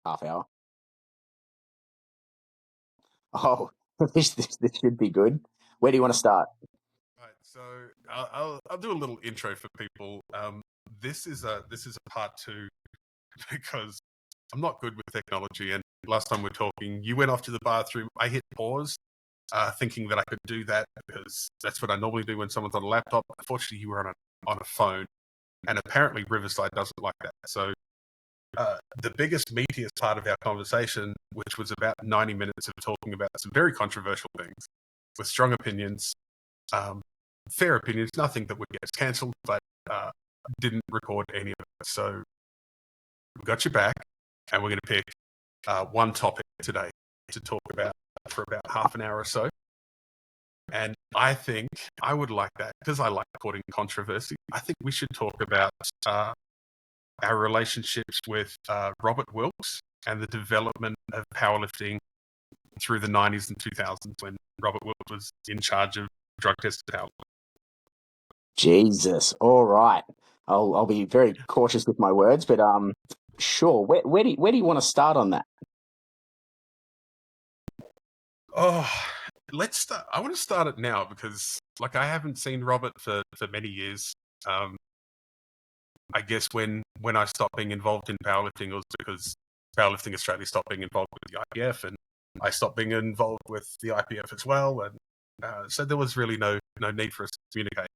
Half hour. Oh, this should be good. Where do you want to start? Right, so I'll do a little intro for people. This is a part two because I'm not good with technology. And last time we were talking, you went off to the bathroom. I hit pause, thinking that I could do that because that's what I normally do when someone's on a laptop. Unfortunately, you were on a phone, and apparently Riverside doesn't like that. So the biggest, meatiest part of our conversation, which was about 90 minutes of talking about some very controversial things with strong opinions, fair opinions, nothing that would get us cancelled, but didn't record any of it. So we got you back, and we're going to pick one topic today to talk about for about half an hour or so. And I think I would like that, because I like courting controversy. I think we should talk about our relationships with Robert Wilks and the development of powerlifting through the 90s and 2000s when Robert Wilks was in charge of drug-tested powerlifting. Jesus. All right. I'll be very cautious with my words, but sure. Where do you want to start on that? Oh, let's start. I want to start it now because, I haven't seen Robert for many years. I guess when I stopped being involved in powerlifting, it was because Powerlifting Australia stopped being involved with the IPF, and I stopped being involved with the IPF as well. And so there was really no need for us to communicate.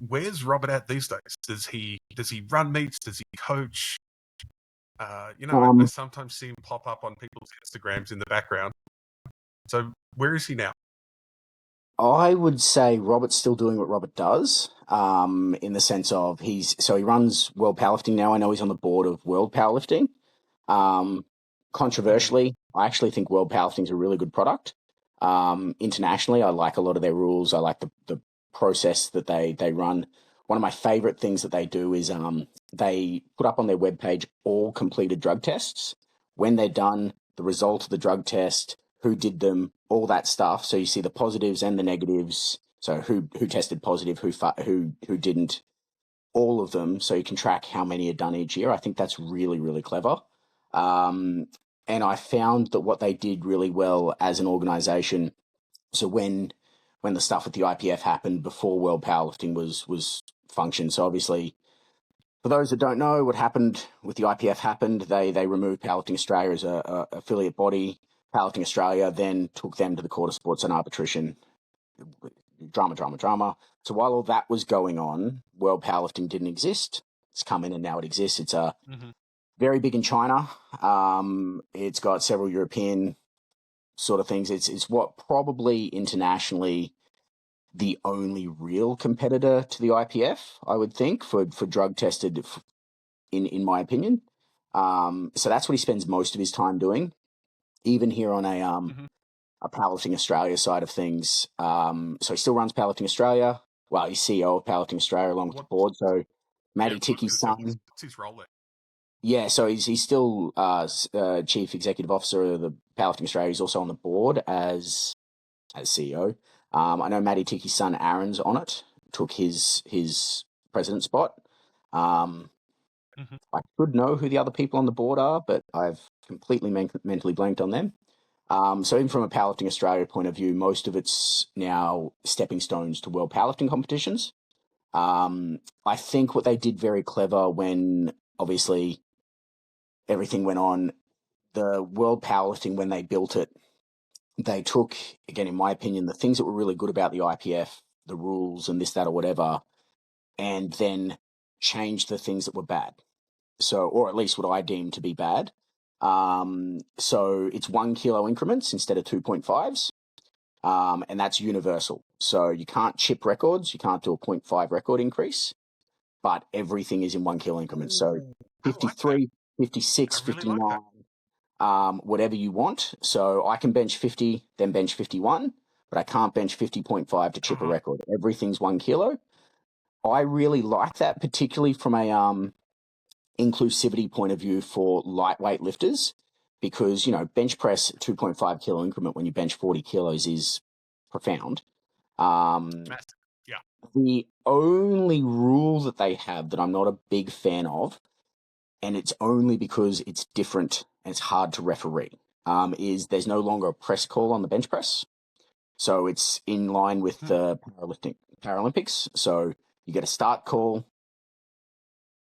Where's Robert at these days? Does he run meets? Does he coach? I sometimes see him pop up on people's Instagrams in the background. So where is he now? I would say Robert's still doing what Robert does, in the sense of he runs World Powerlifting now. I know he's on the board of World Powerlifting. Controversially, I actually think World Powerlifting is a really good product. Internationally, I like a lot of their rules. I like the process that they run. One of my favorite things that they do is they put up on their webpage all completed drug tests. When they're done, the result of the drug test, who did them, all that stuff. So you see the positives and the negatives. So who tested positive, who didn't, all of them. So you can track how many are done each year. I think that's really, really clever. And I found that what they did really well as an organization. So when the stuff with the IPF happened before World Powerlifting was functioned. So obviously, for those that don't know, what happened with the IPF happened. They removed Powerlifting Australia as a affiliate body. Powerlifting Australia then took them to the Court of Sports and Arbitration. Drama. So while all that was going on, World Powerlifting didn't exist. It's come in and now it exists. It's very big in China. It's got several European sort of things. It's what probably internationally the only real competitor to the IPF, I would think, for drug tested, in my opinion. So that's what he spends most of his time doing. Even here on a Powerlifting Australia side of things. So he still runs Powerlifting Australia. Well, he's CEO of Powerlifting Australia along with the board. So Matty Ticky's son. What's his role there? Yeah, so he's still Chief Executive Officer of the Powerlifting Australia. He's also on the board as CEO. I know Matty Ticky's son Aaron's on it. Took his president spot. I should know who the other people on the board are, but I've completely mentally blanked on them. So even from a Powerlifting Australia point of view, most of it's now stepping stones to World Powerlifting competitions. I think what they did very clever when obviously everything went on, the World Powerlifting, when they built it, they took, again, in my opinion, the things that were really good about the IPF, the rules and this, that, or whatever, and then changed the things that were bad. So, or at least what I deem to be bad. So it's 1 kilo increments instead of 2.5s. And that's universal. So you can't chip records. You can't do a 0.5 record increase, but everything is in 1 kilo increments. So 53, 56, 59, whatever you want. So I can bench 50, then bench 51, but I can't bench 50.5 to chip a record. Everything's 1 kilo. I really like that, particularly from a inclusivity point of view for lightweight lifters, because, bench press 2.5 kilo increment when you bench 40 kilos is profound. Massive. Yeah. The only rule that they have that I'm not a big fan of and it's only because it's different and it's hard to referee, is there's no longer a press call on the bench press. So it's in line with the Paralympics. So you get a start call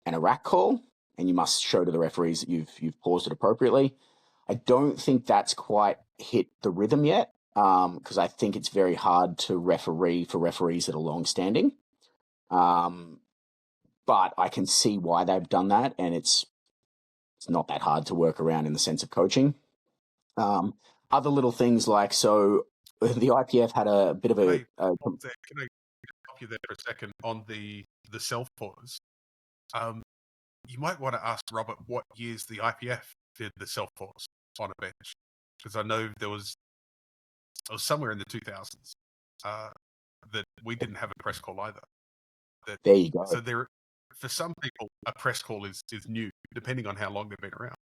and a rack call, and you must show to the referees that you've paused it appropriately. I don't think that's quite hit the rhythm yet, because I think it's very hard to referee for referees that are long-standing. But I can see why they've done that, and it's not that hard to work around in the sense of coaching. Other little things like, so the IPF had a bit of a... Can I stop you there for a second on the self-pause? You might want to ask Robert what years the IPF did the self-pause on a bench, because I know it was somewhere in the 2000s that we didn't have a press call either. There you go. So for some people, a press call is new, depending on how long they've been around.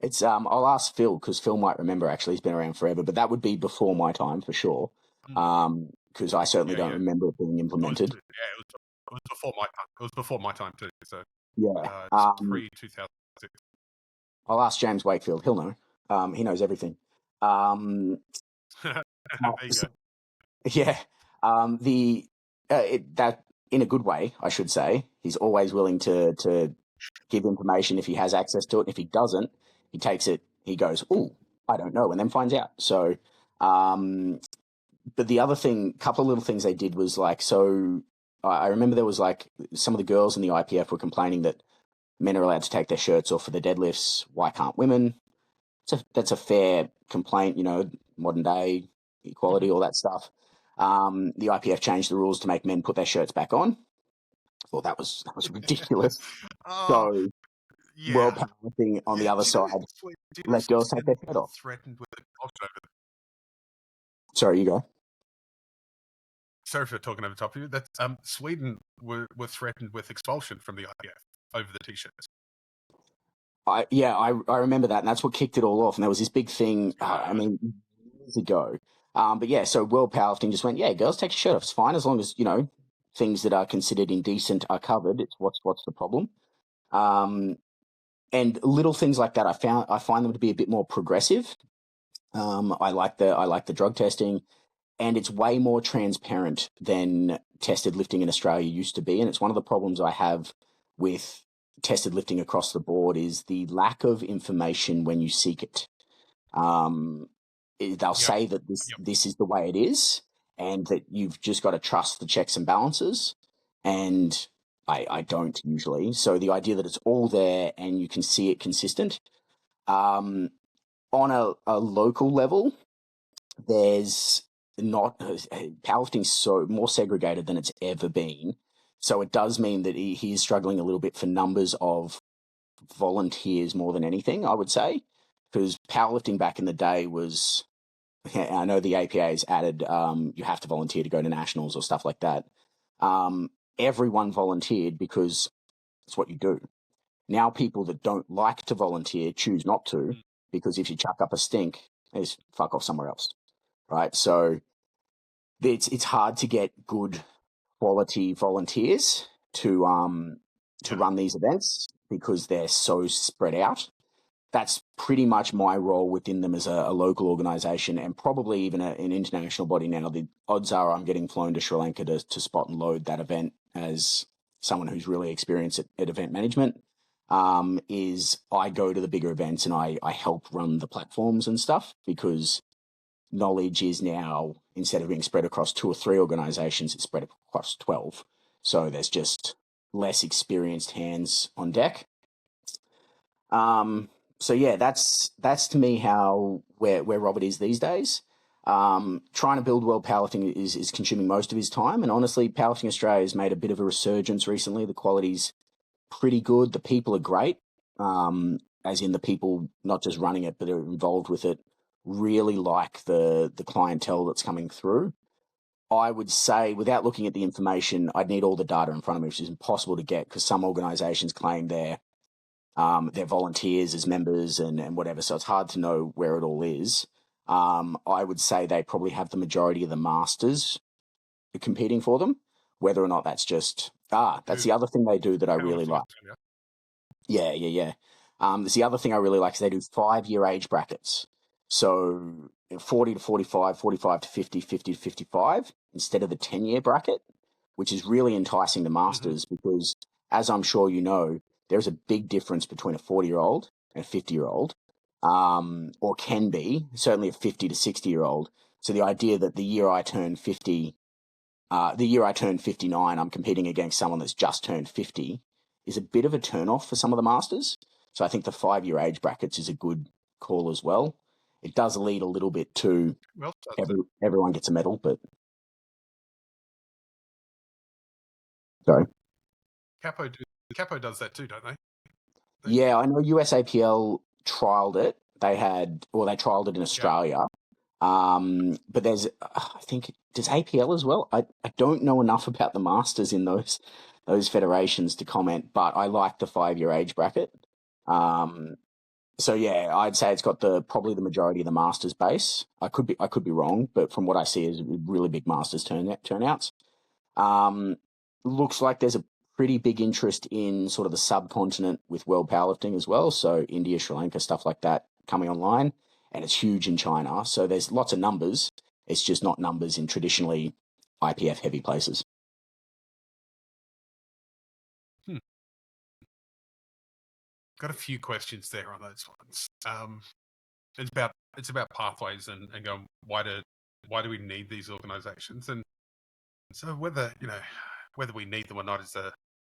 It's I'll ask Phil, because Phil might remember. Actually, he's been around forever, but that would be before my time for sure. Because I certainly don't remember it being implemented. It was before my time. It was before my time too. So it's pre-2006. I'll ask James Wakefield. He'll know. He knows everything. There you go. Yeah. That in a good way, I should say. He's always willing to give information if he has access to it. And if he doesn't, he takes it. He goes, "Oh, I don't know," and then finds out. So, but the other thing, couple of little things they did was like, so I remember there was like some of the girls in the IPF were complaining that men are allowed to take their shirts off for the deadlifts. Why can't women? That's a fair complaint, modern day equality, all that stuff. The IPF changed the rules to make men put their shirts back on. Well, that was ridiculous. So World Powerlifting on the other side let girls take their shirt off. Threatened with Sorry, you go. Sorry for talking over top of you. That's Sweden were threatened with expulsion from the IPF over the t-shirts. I remember that, and that's what kicked it all off. And there was this big thing, years ago. But yeah, so World Powerlifting just went, girls take your shirt off. It's fine as long as, things that are considered indecent are covered. It's what's the problem. And little things like that, I find them to be a bit more progressive. I like the drug testing, and it's way more transparent than tested lifting in Australia used to be. And it's one of the problems I have with tested lifting across the board is the lack of information when you seek it. They'll say that this is the way it is, and that you've just got to trust the checks and balances. And I don't usually. So the idea that it's all there and you can see it consistent. On a local level, there's not powerlifting's so more segregated than it's ever been. So it does mean that he is struggling a little bit for numbers of volunteers more than anything, I would say, because powerlifting back in the day was, I know the APA has added you have to volunteer to go to nationals or stuff like that. Everyone volunteered because it's what you do. Now people that don't like to volunteer choose not to, because if you chuck up a stink, they just fuck off somewhere else, right? So it's hard to get good quality volunteers to run these events because they're so spread out. That's pretty much my role within them as a local organisation, and probably even an international body now. The odds are I'm getting flown to Sri Lanka to spot and load that event as someone who's really experienced at event management. Is I go to the bigger events and I help run the platforms and stuff, because knowledge is now, instead of being spread across 2 or 3 organizations, it's spread across 12. So there's just less experienced hands on deck. So yeah, that's to me where Robert is these days. Trying to build World Powerlifting is consuming most of his time. And honestly, Powerlifting Australia has made a bit of a resurgence recently. The quality's pretty good. The people are great, as in the people not just running it, but are involved with it, really like the clientele that's coming through. I would say, without looking at the information, I'd need all the data in front of me, which is impossible to get because some organizations claim they're volunteers as members and whatever, so it's hard to know where it all is. I would say they probably have the majority of the masters competing for them. Whether or not that's just that's the other thing they do that I really like. Yeah. There's the other thing I really like is they do 5-year age brackets. So 40 to 45, 45 to 50, 50 to 55 instead of the 10-year bracket, which is really enticing the Mm-hmm. masters because, as I'm sure you know, there's a big difference between a 40-year-old and a 50-year-old, or can be, certainly a 50 to 60-year-old. So the idea that the year I turned 59, I'm competing against someone that's just turned 50 is a bit of a turn-off for some of the masters. So I think the 5-year age brackets is a good call as well. It does lead a little bit to Well, does it? everyone gets a medal, but sorry. Capo do, Capo does that too, don't they? Yeah, I know USAPL trialed it. They trialed it in Yeah. Australia. But I think, does APL as well? I don't know enough about the masters in those federations to comment, but I like the 5-year age bracket. So yeah, I'd say it's got probably the majority of the masters base. I could be wrong, but from what I see is really big masters turnouts. Um, Looks like there's a pretty big interest in sort of the subcontinent with world powerlifting as well. So India, Sri Lanka, stuff like that coming online, and it's huge in China. So there's lots of numbers. It's just not numbers in traditionally IPF heavy places. Hmm. Got a few questions there on those ones. It's about pathways and going why do we need these organisations, and so whether we need them or not is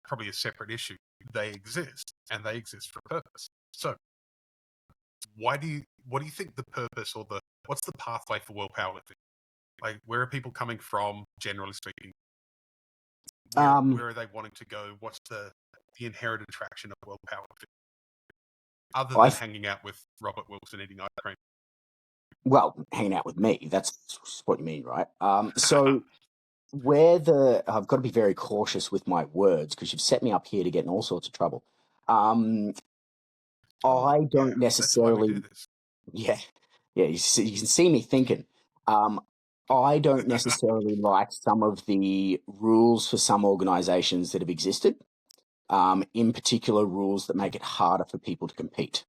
probably a separate issue. They exist and they exist for a purpose. So what do you think the purpose or what's the pathway for world powerlifting? Like, where are people coming from, generally speaking? Where are they wanting to go? What's the inherent attraction of world powerlifting, other I than hanging out with Robert Wilks and eating ice cream? Well, hanging out with me. That's what you mean, right? So where I've got to be very cautious with my words because you've set me up here to get in all sorts of trouble. Um, Oh, I yeah, don't that's why we do necessarily, this. yeah, yeah. You can see me thinking. Um, I don't necessarily like some of the rules for some organisations that have existed. In particular, rules that make it harder for people to compete.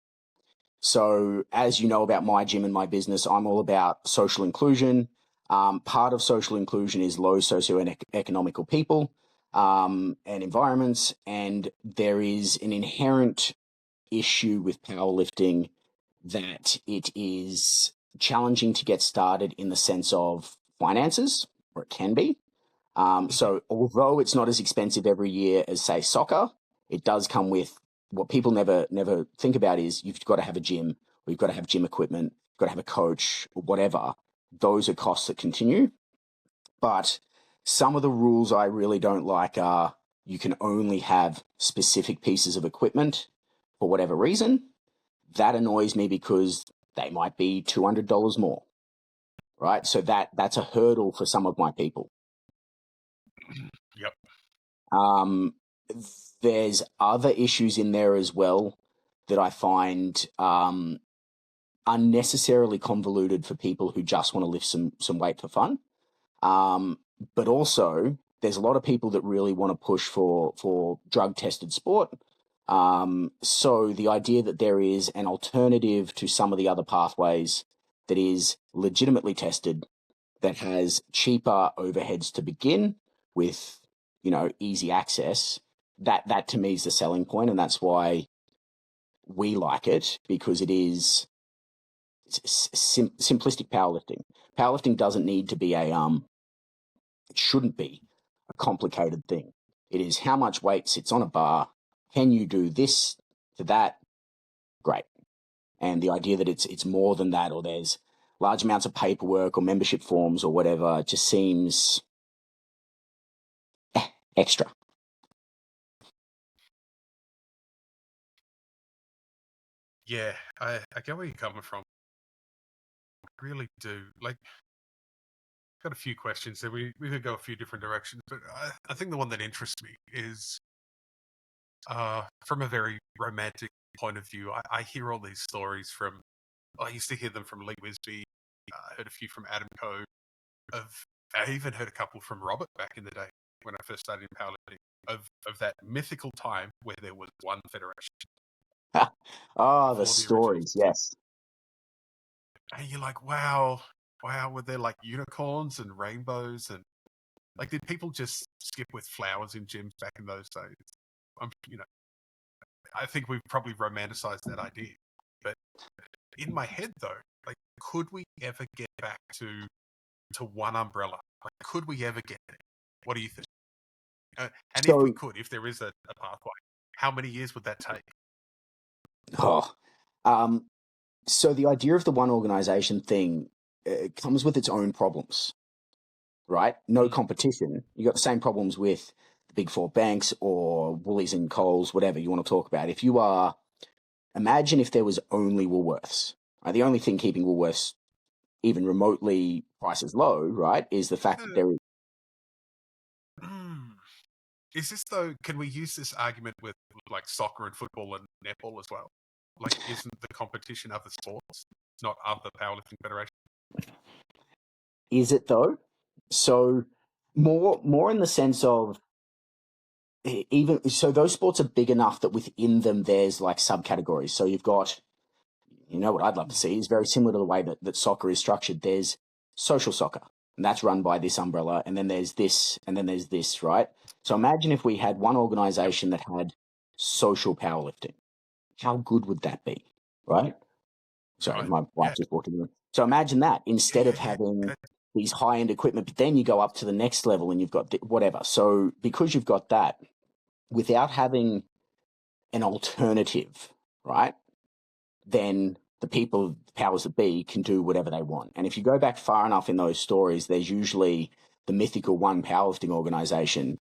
So, as you know about my gym and my business, I'm all about social inclusion. Part of social inclusion is low socioeconomical people and environments, and there is an inherent issue with powerlifting that it is challenging to get started in the sense of finances, or it can be. Mhm. So although it's not as expensive every year as say soccer, it does come with what people never think about is you've got to have a gym, or you've got to have gym equipment, you've got to have a coach, or whatever. Those are costs that continue. But some of the rules I really don't like are you can only have specific pieces of equipment for whatever reason. That annoys me because they might be $200 more, right? So that's a hurdle for some of my people. Yep. Um, there's other issues in there as well that I find unnecessarily convoluted for people who just want to lift some weight for fun. But also, there's a lot of people that really want to push for drug tested sport. So the idea that there is an alternative to some of the other pathways that is legitimately tested, that has cheaper overheads to begin with, easy access, that to me is the selling point, and that's why we like it, because it's simplistic powerlifting. Powerlifting doesn't need to be it shouldn't be a complicated thing. It is how much weight sits on a bar. Can you do this to that? Great. And the idea that it's more than that, or there's large amounts of paperwork or membership forms or whatever, just seems extra. Yeah, I get where you're coming from. I really do. Like, got a few questions there. We could go a few different directions, but I think the one that interests me is from a very romantic point of view. I hear all these stories from. I used to hear them from Lee Wisby. I heard a few from Adam Coe. I even heard a couple from Robert back in the day. when I first started in powerlifting of that mythical time where there was one federation. Oh, the Before the original stories, yes. And you're like, wow, were there like unicorns and rainbows and like did people just skip with flowers in gyms back in those days? I think we've probably romanticized that idea. But in my head though, like could we ever get back to one umbrella? Like, could we ever get there? What do you think? And if we So, could, if there is a pathway, how many years would that take? oh, um, so the idea of the one organization thing comes with its own problems, right? No competition. You got the same problems with the big four banks or Woolies and Coles, whatever you want to talk about. If you are, imagine if there was only Woolworths. Right? The only thing keeping Woolworths even remotely prices low, right, is the fact that there is. Is this though? Can we use this argument with like soccer and football and netball as well? Like, isn't the competition other sports, not other powerlifting federations? Is it though? So more in the sense of even so those sports are big enough that within them there's like subcategories. So you've got, you know, what I'd love to see is very similar to the way that soccer is structured. There's social soccer, and that's run by this umbrella, and then there's this, and then there's this, right? So imagine if we had one organization that had social powerlifting. How good would that be, right? Sorry, Right. my wife Yeah. just walked in the room. So imagine that instead of Yeah. having these high-end equipment, but then you go up to the next level and you've got whatever. So because you've got that, without having an alternative, right, then the people, the powers that be, can do whatever they want. And if you go back far enough in those stories, there's usually the mythical one powerlifting organization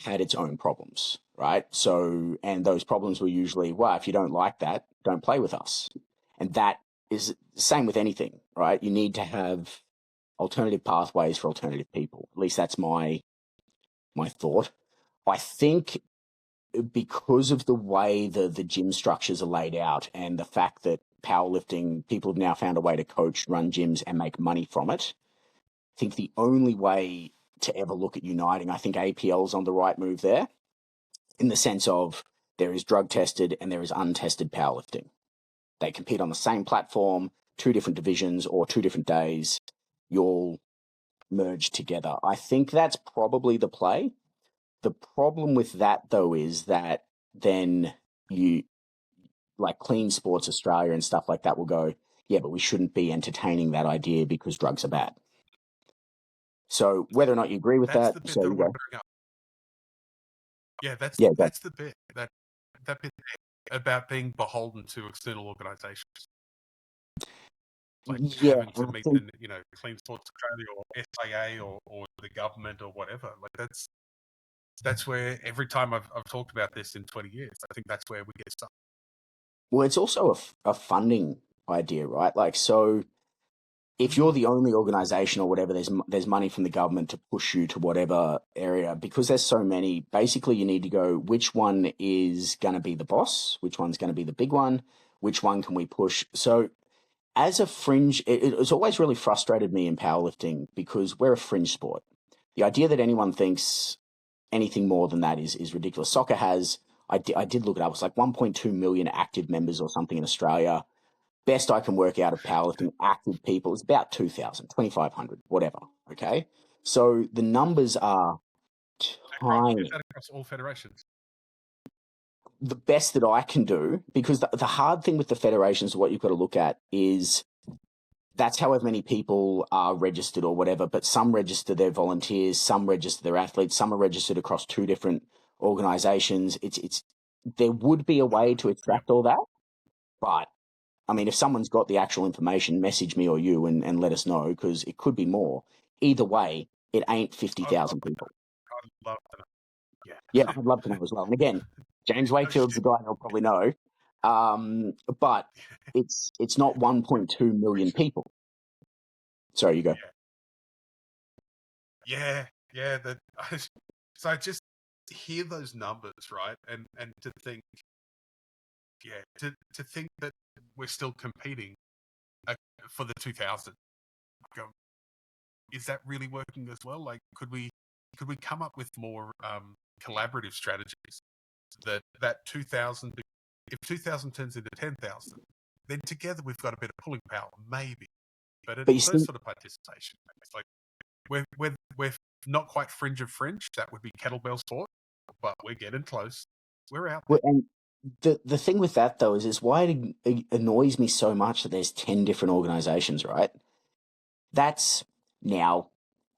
had its own problems, right? So, and those problems were usually, well, if you don't like that, don't play with us. And that is the same with anything, right? You need to have alternative pathways for alternative people. At least that's my thought. I think because of the way the gym structures are laid out and the fact that powerlifting, people have now found a way to coach, run gyms and make money from it. I think the only way to ever look at uniting, I think APL's on the right move there in the sense of there is drug tested and there is untested powerlifting. They compete on the same platform, two different divisions or two different days. You all merge together. I think that's probably the play. The problem with that, though, is that then you, like Clean Sports Australia and stuff like that, will go, yeah, but we shouldn't be entertaining that idea because drugs are bad. So whether or not you agree with That's that, the bit so that I you want go. to bring up. Yeah, Yeah, go. that's the bit that bit about being beholden to external organisations, like Yeah, having to I meet think, the Clean Sports Australia or SIA or the government or whatever. Like that's where every time I've talked about this in 20 years, I think that's where we get stuck. well, it's also a funding idea, right? Like, so if you're the only organization or whatever, there's money from the government to push you to whatever area. Because there's so many, basically you need to go, which one is going to be the boss? Which one's going to be the big one? Which one can we push? So as a fringe, it's always really frustrated me in powerlifting because we're a fringe sport. The idea that anyone thinks anything more than that is ridiculous. Soccer has, I did look it up, it's like 1.2 million active members or something in Australia. Best I can work out of powerlifting active people is about 2,000, 2,500, whatever. Okay. So the numbers are Is tiny. that across all federations? The best that I can do, because the hard thing with the federations, what you've got to look at is that's however many people are registered or whatever, but some register their volunteers, some register their athletes, some are registered across two different organizations. There would be a way to extract all that, but I mean, if someone's got the actual information, message me or you and let us know because it could be more. Either way, it ain't I'd love 50,000 to know. people. I'd love to know. Yeah. Yeah, I'd love to know as well. And again, James No Wakefield's the shit. guy they'll probably know. But it's not 1.2 million people. Sorry, you go. Yeah. That so I just hear those numbers, right? And to think, to think that we're still competing for the 2000. Go, is that really working as well? Like, could we could we come up with more collaborative strategies that 2,000, if 2,000 turns into 10,000, then together we've got a bit of pulling power, maybe. But But you it's see, those sort of participation. It's like we're not quite fringe of fringe. That would be kettlebell sport, but we're getting close. We're out there. and the thing with that though is why it annoys me so much that there's 10 different organizations, right? That's now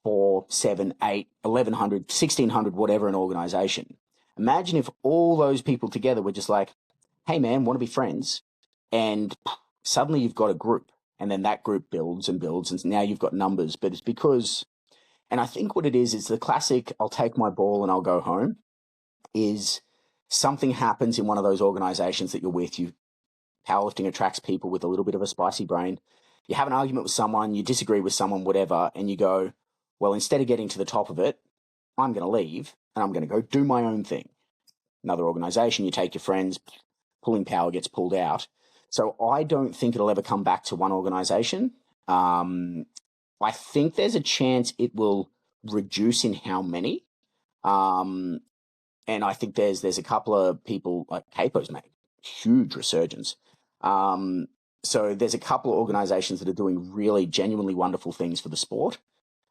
4, 7, 8, 1,100, 1,600, whatever an organization. Imagine if all those people together were just like, hey man, want to be friends? And suddenly you've got a group, and then that group builds and builds, and now you've got numbers. But it's because, and I think what it is the classic, I'll take my ball and I'll go home, is something happens in one of those organizations that you're with. Powerlifting attracts people with a little bit of a spicy brain. You have an argument with someone, you disagree with someone, whatever, and you go, well, instead of getting to the top of it, I'm going to leave and I'm going to go do my own thing. Another organization, you take your friends, pulling power gets pulled out. So I don't think it'll ever come back to one organization. I think there's a chance it will reduce in how many. And I think there's a couple of people, like Capo's made huge resurgence. So there's a couple of organizations that are doing really genuinely wonderful things for the sport.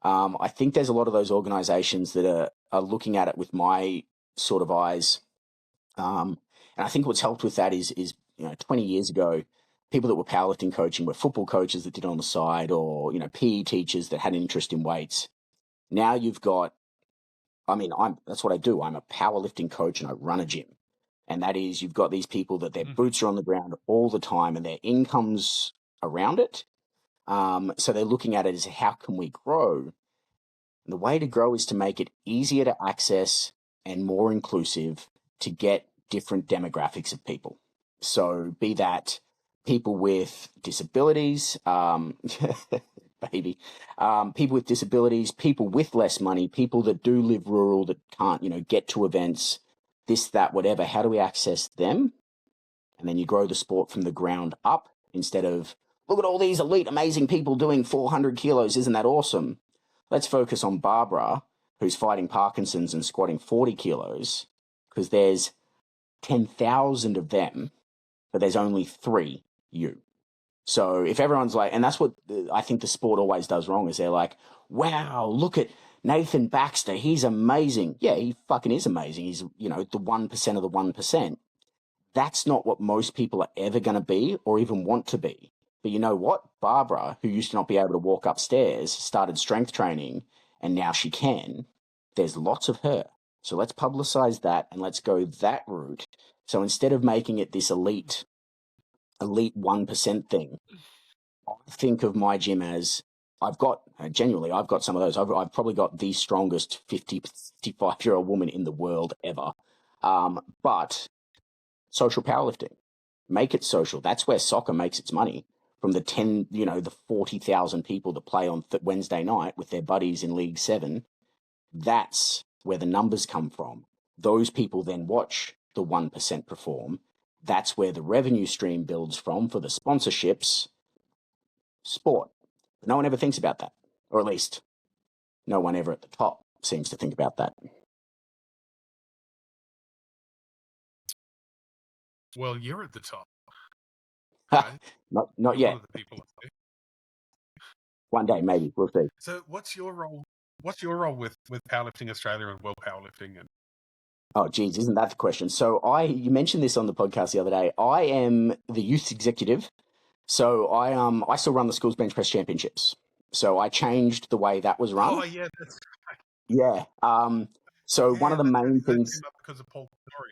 I think there's a lot of those organizations that are looking at it with my sort of eyes. And I think what's helped with that is 20 years ago, people that were powerlifting coaching were football coaches that did it on the side, or, PE teachers that had an interest in weights. Now you've got, that's what I do. I'm a powerlifting coach and I run a gym. And that is, you've got these people that their boots are on the ground all the time and their income's around it. So they're looking at it as, how can we grow? And the way to grow is to make it easier to access and more inclusive to get different demographics of people. So be that people with disabilities, people with disabilities, people with less money, people that do live rural, that can't, get to events, this, that, whatever. How do we access them? And then you grow the sport from the ground up instead of, look at all these elite, amazing people doing 400 kilos. Isn't that awesome? Let's focus on Barbara, who's fighting Parkinson's and squatting 40 kilos, because there's 10,000 of them, but there's only 3 you. So if everyone's like, and that's what I think the sport always does wrong, is they're like, wow, look at Nathan Baxter, he's amazing. Yeah, he fucking is amazing. He's, the 1% of the 1%. That's not what most people are ever going to be or even want to be. But you know what? Barbara, who used to not be able to walk upstairs, started strength training, and now she can. There's lots of her. So let's publicize that and let's go that route. So instead of making it this elite 1% thing, I think of my gym as, I've got some of those. I've probably got the strongest 50, 55-year-old woman in the world ever. But social powerlifting, make it social. That's where soccer makes its money. From the 40,000 people that play on Wednesday night with their buddies in League 7, that's where the numbers come from. Those people then watch the 1% perform. That's where the revenue stream builds from for the sponsorships, sport. But no one ever thinks about that, or at least no one ever at the top seems to think about that. Well, you're at the top. Right? Not yet. One of the people up there. One day, maybe. We'll see. So what's your role? What's your role with Powerlifting Australia and World Powerlifting? And oh, geez, isn't that the question? So you mentioned this on the podcast the other day. I am the youth executive. So I still run the schools bench press championships. So I changed the way that was run. Oh yeah, that's right. Yeah. So one of the main things, came up because of Paul Story,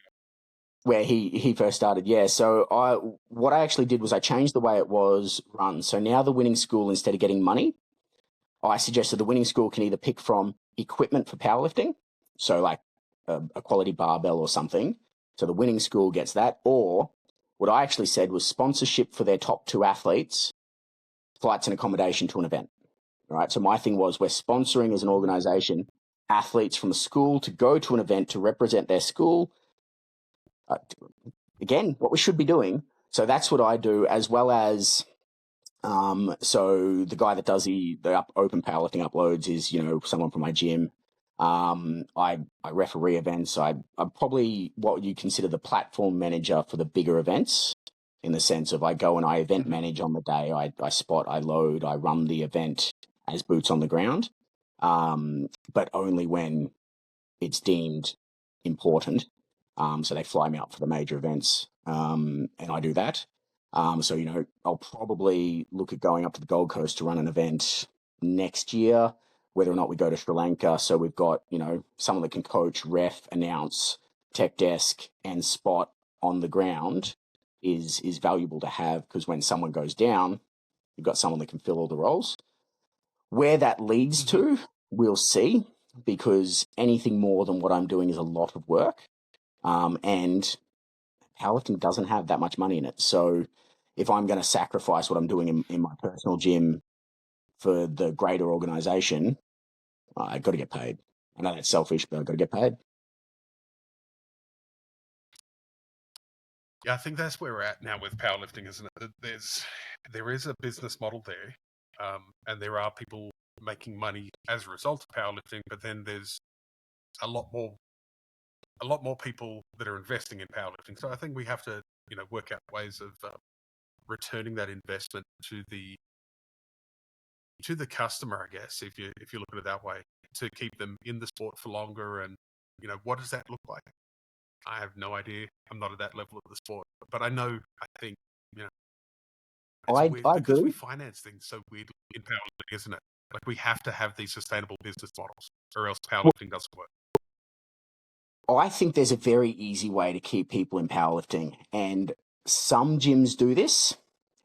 where he first started. Yeah. So what I actually did was I changed the way it was run. So now the winning school, instead of getting money, I suggested the winning school can either pick from equipment for powerlifting, so like a quality barbell or something. So the winning school gets that. Or what I actually said was sponsorship for their top 2 athletes, flights and accommodation to an event. All right. So my thing was, we're sponsoring as an organization athletes from a school to go to an event to represent their school. Again, what we should be doing. So that's what I do, as well as, so the guy that does the open powerlifting uploads is, someone from my gym. I referee events. I'm probably what you consider the platform manager for the bigger events, in the sense of I go and I event manage on the day. I spot, I load, I run the event as boots on the ground, but only when it's deemed important. So they fly me out for the major events, and I do that. So, I'll probably look at going up to the Gold Coast to run an event next year, whether or not we go to Sri Lanka. So we've got, someone that can coach, ref, announce, tech desk, and spot on the ground is valuable to have, because when someone goes down, you've got someone that can fill all the roles. Where that leads to, we'll see, because anything more than what I'm doing is a lot of work. And powerlifting doesn't have that much money in it. So if I'm going to sacrifice what I'm doing in my personal gym for the greater organization, I've got to get paid. I know that's selfish, but I've got to get paid. Yeah, I think that's where we're at now with powerlifting, isn't it? There is a business model there, and there are people making money as a result of powerlifting, but then there's a lot more people that are investing in powerlifting. So I think we have to, work out ways of returning that investment to the customer, I guess, if you look at it that way, to keep them in the sport for longer. And what does that look like? I have no idea. I'm not at that level of the sport, but I think it's weird because agree. we finance things so weirdly in powerlifting, isn't it? Like, we have to have these sustainable business models, or else powerlifting doesn't work. I think there's a very easy way to keep people in powerlifting, and some gyms do this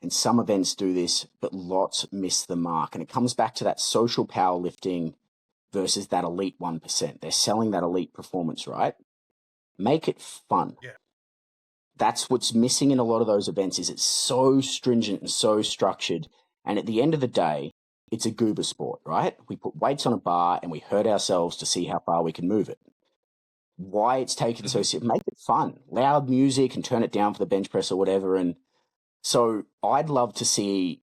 and some events do this, but lots miss the mark. And it comes back to that social powerlifting versus that elite 1%. They're selling that elite performance, right? Make it fun. Yeah. That's what's missing in a lot of those events, is it's so stringent and so structured. And at the end of the day, it's a goober sport, right? We put weights on a bar and we hurt ourselves to see how far we can move it. Why it's taken so seriously, make it fun, loud music, and turn it down for the bench press or whatever. And so I'd love to see,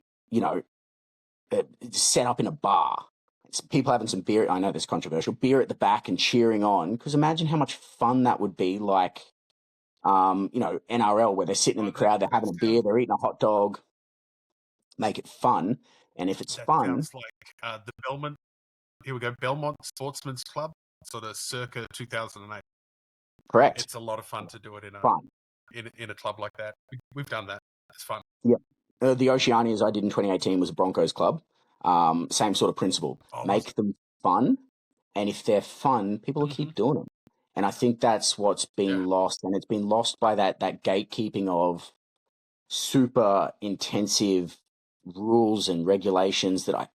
set up in a bar, people having some beer. I know that's controversial, beer at the back and cheering on, because imagine how much fun that would be. Like, NRL, where they're sitting in the crowd, they're having a beer, they're eating a hot dog. Make it fun. And if it's fun, sounds like the Belmont. Here we go, Belmont Sportsman's Club, sort of circa 2008. correct. It's a lot of fun to do it in a club like that. We've done that. It's fun. Yeah. The Oceanias I did in 2018 was a Broncos club. Same sort of principle. Make them fun. And if they're fun, people will keep doing them. And I think that's what's been lost. And it's been lost by that gatekeeping of super intensive rules and regulations that I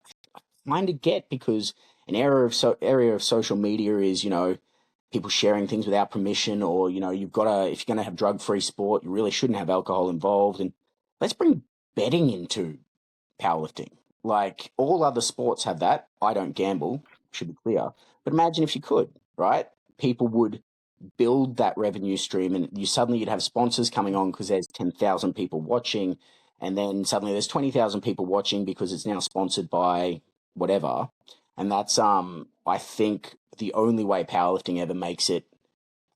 kind of get, because an area of social media is, people sharing things without permission, or, if you're going to have drug-free sport, you really shouldn't have alcohol involved. And let's bring betting into powerlifting. Like, all other sports have that. I don't gamble, should be clear. But imagine if you could, right? People would build that revenue stream, and you'd have sponsors coming on because there's 10,000 people watching, and then suddenly there's 20,000 people watching because it's now sponsored by whatever. And that's, I think, the only way powerlifting ever makes it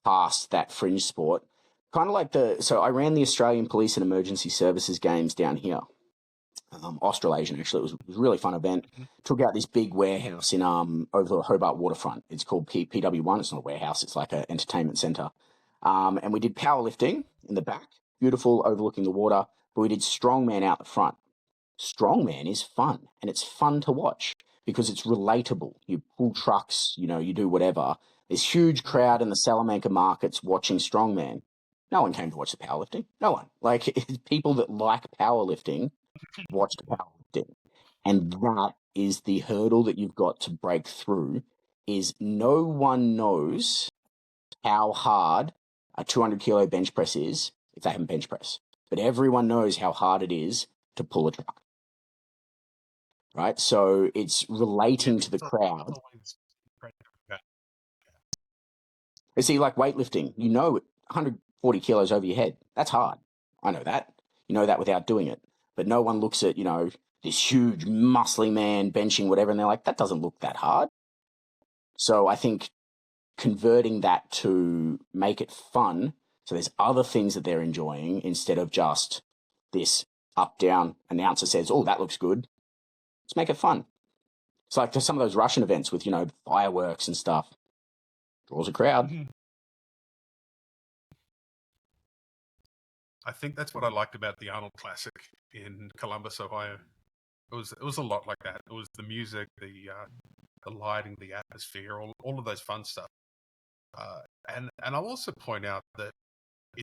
past that fringe sport. Kind of like so I ran the Australian Police and Emergency Services Games down here. Australasian, actually. It was a really fun event. Took out this big warehouse in over the Hobart waterfront. It's called PW1. It's not a warehouse. It's like an entertainment centre. And we did powerlifting in the back, beautiful, overlooking the water. But we did strongman out the front. Strongman is fun, and it's fun to watch because it's relatable. You pull trucks, you do whatever. This huge crowd in the Salamanca markets watching strongman. No one came to watch the powerlifting. No one. Like, people that like powerlifting watched powerlifting. And that is the hurdle that you've got to break through, is no one knows how hard a 200 kilo bench press is if they haven't bench press. But everyone knows how hard it is to pull a truck. Right? So it's relating to the crowd. You see, like weightlifting, 140 kilos over your head. That's hard. I know that. You know that without doing it. But no one looks at, this huge muscly man benching whatever, and they're like, that doesn't look that hard. So I think converting that to make it fun, so there's other things that they're enjoying instead of just this up-down announcer says, oh, that looks good. Let's make it fun. It's like to some of those Russian events with, fireworks and stuff. Draws a crowd. Mm-hmm. I think that's what I liked about the Arnold Classic in Columbus, Ohio. It was a lot like that. It was the music, the lighting, the atmosphere, all of those fun stuff. And I'll also point out that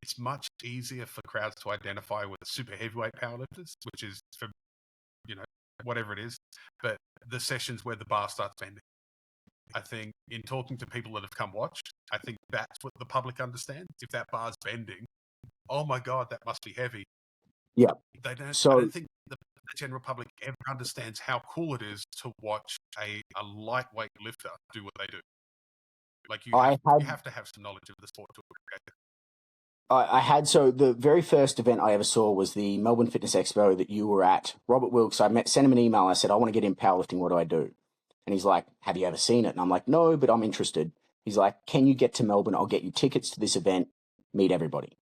it's much easier for crowds to identify with super heavyweight powerlifters, which is for whatever it is, but the sessions where the bar starts bending. I think in talking to people that have come watch, I think that's what the public understands. If that bar's bending, oh my God, that must be heavy. Yeah. I don't think the general public ever understands how cool it is to watch a lightweight lifter do what they do. Like you have to have some knowledge of the sport to appreciate it. So the very first event I ever saw was the Melbourne Fitness Expo that you were at. Robert Wilks, sent him an email. I said, I want to get in powerlifting. What do I do? And he's like, have you ever seen it? And I'm like, no, but I'm interested. He's like, can you get to Melbourne? I'll get you tickets to this event. Meet everybody.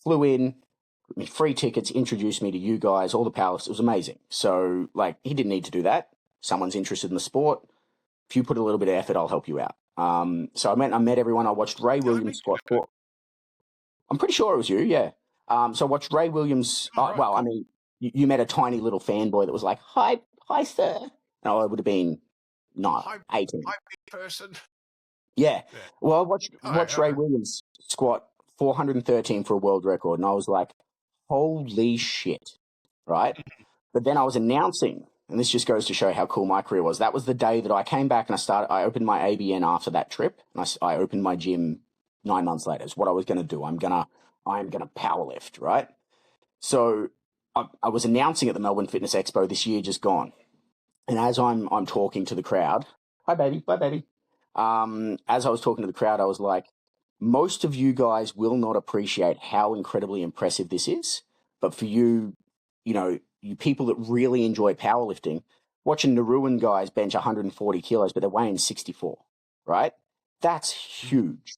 Flew in, free tickets, introduced me to you guys, all the powerlifters. It was amazing. So he didn't need to do that. Someone's interested in the sport. If you put a little bit of effort, I'll help you out. So I met everyone. I watched Ray Williams squat. I'm pretty sure it was you, yeah. So I watched Ray Williams. Right, cool. I mean, you met a tiny little fanboy that was like, hi, sir. And I would have been 18. Hi, big person. Yeah. Well, I watched Ray Williams squat 413 for a world record, and I was like, holy shit, right? But then I was announcing, and this just goes to show how cool my career was. That was the day that I came back and I opened my ABN after that trip, and I opened my gym 9 months later. It's what I was going to do. I'm going to powerlift, right? So I was announcing at the Melbourne Fitness Expo this year just gone. And as I'm talking to the crowd, bye baby. As I was talking to the crowd, I was like, most of you guys will not appreciate how incredibly impressive this is. But for you, you people that really enjoy powerlifting, watching Naruan guys bench 140 kilos, but they're weighing 64, right? That's huge.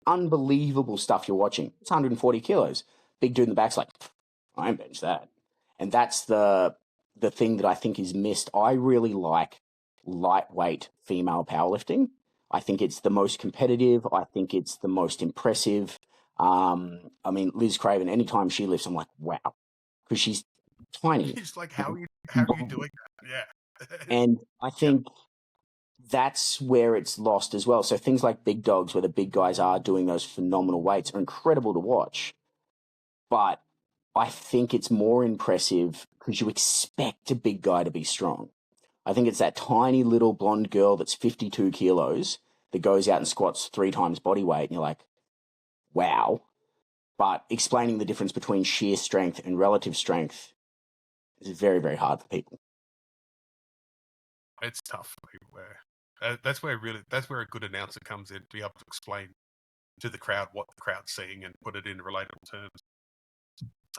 Unbelievable stuff you're watching. It's 140 kilos. Big dude in the back's like, I ain't bench that. And that's the thing that I think is missed. I really like lightweight female powerlifting. I think it's the most competitive. I think it's the most impressive. I mean, Liz Craven, anytime she lifts, I'm like, wow, because she's tiny. It's like, how are you doing that? Yeah. And I think that's where it's lost as well. So things like big dogs, where the big guys are doing those phenomenal weights, are incredible to watch. But I think it's more impressive because you expect a big guy to be strong. I think it's that tiny little blonde girl that's 52 kilos that goes out and squats 3 times body weight, and you're like, wow. But explaining the difference between sheer strength and relative strength is very, very hard for people. It's tough for people. That's where a good announcer comes in, to be able to explain to the crowd what the crowd's seeing and put it in relatable terms.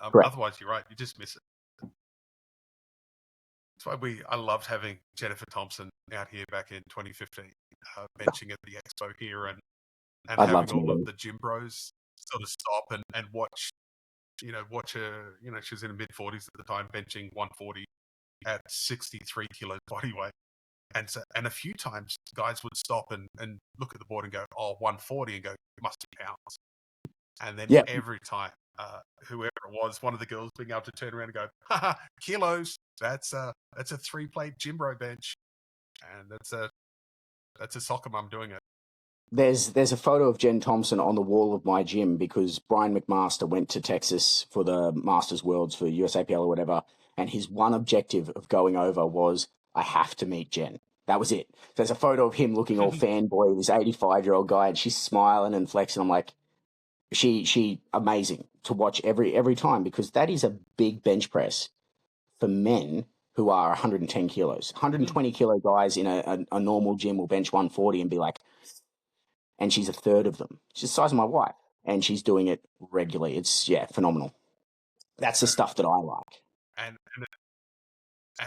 Otherwise, you're right, you just miss it. That's why I loved having Jennifer Thompson out here back in 2015, benching at the expo here, and having all of the gym bros sort of stop and watch her. She was in her mid-40s at the time, benching 140 at 63 kilos body weight. And a few times guys would stop and look at the board and go, oh, 140, and go, it must be pounds. And then every time, whoever it was, one of the girls being able to turn around and go, haha, kilos, that's a 3-plate gym bro bench. And that's a soccer mum doing it. There's a photo of Jen Thompson on the wall of my gym because Brian McMaster went to Texas for the Masters Worlds for USAPL or whatever, and his one objective of going over was, I have to meet Jen. That was it. There's a photo of him looking all fanboy, this 85-year-old guy, and she's smiling and flexing. I'm like, she amazing to watch every time, because that is a big bench press for men who are 110 kilos. 120 kilo guys in a normal gym will bench 140 and be like, and she's a third of them. She's the size of my wife, and she's doing it regularly. It's, phenomenal. That's the stuff that I like. And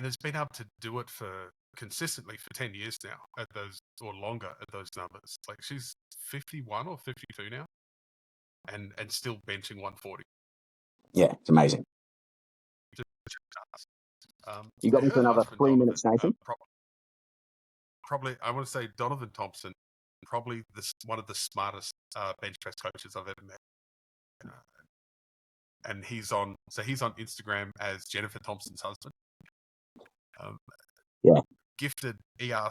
has been able to do it for consistently for 10 years now at those, or longer at those numbers. Like she's 51 or 52 now, and still benching 140. Yeah, it's amazing. You got me for Her another husband, 3 Donovan, minutes, Nathan. probably I want to say Donovan Thompson, probably one of the smartest bench press coaches I've ever met. And he's on Instagram as Jennifer Thompson's husband. Yeah. Gifted ER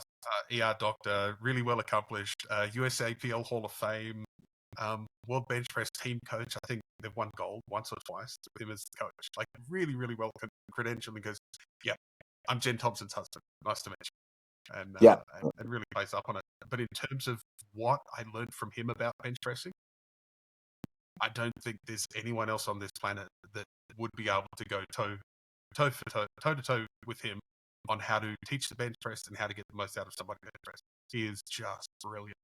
doctor, really well accomplished, USAPL Hall of Fame, World Bench Press team coach. I think they've won gold once or twice with him as the coach. Like really, really well credentialed, and goes, yeah, I'm Jen Thompson's husband. Nice to meet you. And really plays up on it. But in terms of what I learned from him about bench pressing, I don't think there's anyone else on this planet that would be able to go toe to toe with him on how to teach the bench press and how to get the most out of somebody bench press. He is just brilliant,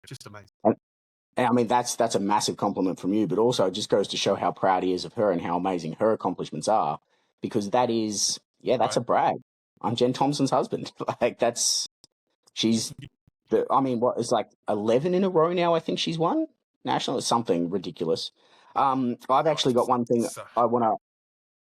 just amazing. And I mean, that's a massive compliment from you, but also it just goes to show how proud he is of her and how amazing her accomplishments are, because that's a brag. I'm Jen Thompson's husband. Like what is like 11 in a row now? I think she's won national. It's something ridiculous. I've actually got one thing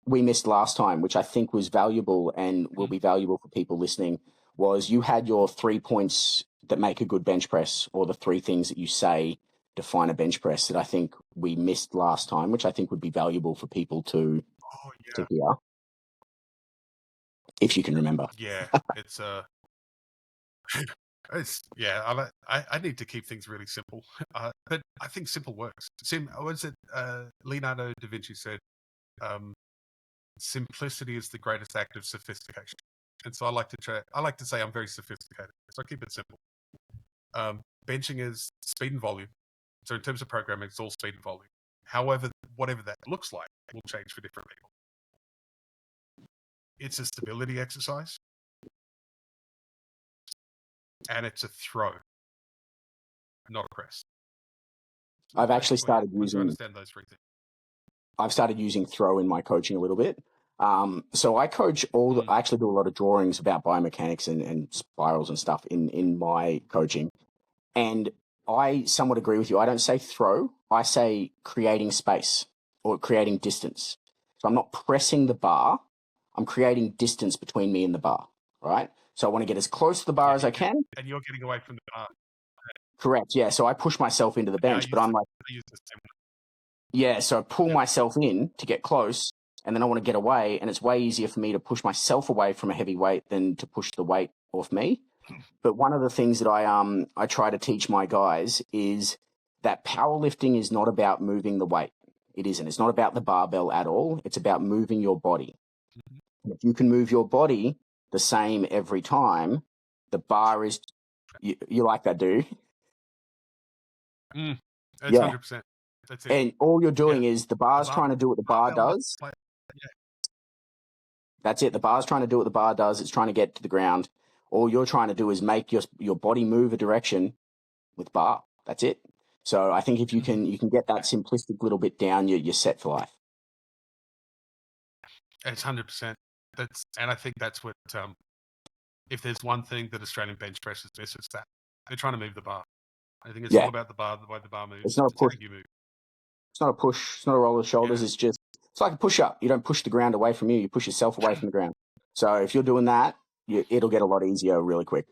we missed last time, which I think was valuable and will be valuable for people listening, was you had your 3 points that make a good bench press, or the 3 things that you say define a bench press, that I think we missed last time, which I think would be valuable for people to hear, if you can remember. Yeah, it's I need to keep things really simple, but I think simple works. Leonardo da Vinci said, simplicity is the greatest act of sophistication. And so I like to say I'm very sophisticated, so I keep it simple. Benching is speed and volume. So in terms of programming, it's all speed and volume. However, whatever that looks like will change for different people. It's a stability exercise, and it's a throw, not a press. I've actually started Once you understand those 3 things. I've started using throw in my coaching a little bit. So I coach I actually do a lot of drawings about biomechanics and spirals and stuff in my coaching. And I somewhat agree with you. I don't say throw. I say creating space or creating distance. So I'm not pressing the bar. I'm creating distance between me and the bar, right? So I want to get as close to the bar as I can. And you're getting away from the bar. Correct, yeah. So I push myself into the bench, but I'm like, yeah, so I pull myself in to get close, and then I want to get away, and it's way easier for me to push myself away from a heavy weight than to push the weight off me. But one of the things that I try to teach my guys is that powerlifting is not about moving the weight. It isn't. It's not about the barbell at all. It's about moving your body. And if you can move your body the same every time, the bar is... You like that, dude? That's 100%. That's it. And all you're doing is the bar's trying to do what the bar does. That's it. The bar's trying to do what the bar does. It's trying to get to the ground. All you're trying to do is make your body move a direction with bar. That's it. So I think if you can get that simplistic little bit down, you're set for life. It's 100%. And I think that's what, if there's one thing that Australian bench pressers miss, it's that. They're trying to move the bar. I think it's all about the bar, the way the bar moves. It's not a push. You move. It's not a push. It's not a roll of the shoulders. Yeah. It's like a push-up. You don't push the ground away from you. You push yourself away from the ground. So if you're doing that, it'll get a lot easier really quick.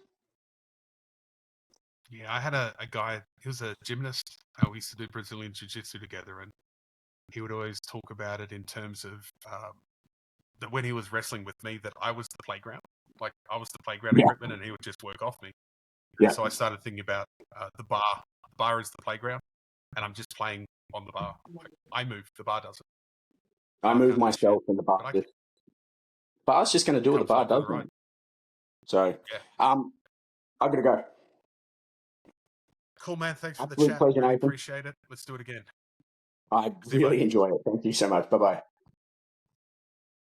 Yeah, I had a guy, he was a gymnast. We used to do Brazilian Jiu-Jitsu together, and he would always talk about it in terms of that when he was wrestling with me, that I was the playground. Like, I was the playground equipment, and he would just work off me. Yeah. So I started thinking about the bar. The bar is the playground, and I'm just playing on the bar. Like, I move, the bar doesn't. I move myself, and the bar bar's just going to do what the bar does. Right. So, I'm going to go. Cool, man. Thanks for the chat. Really appreciate it. Let's do it again. I really enjoy it. Thank you so much. Bye-bye.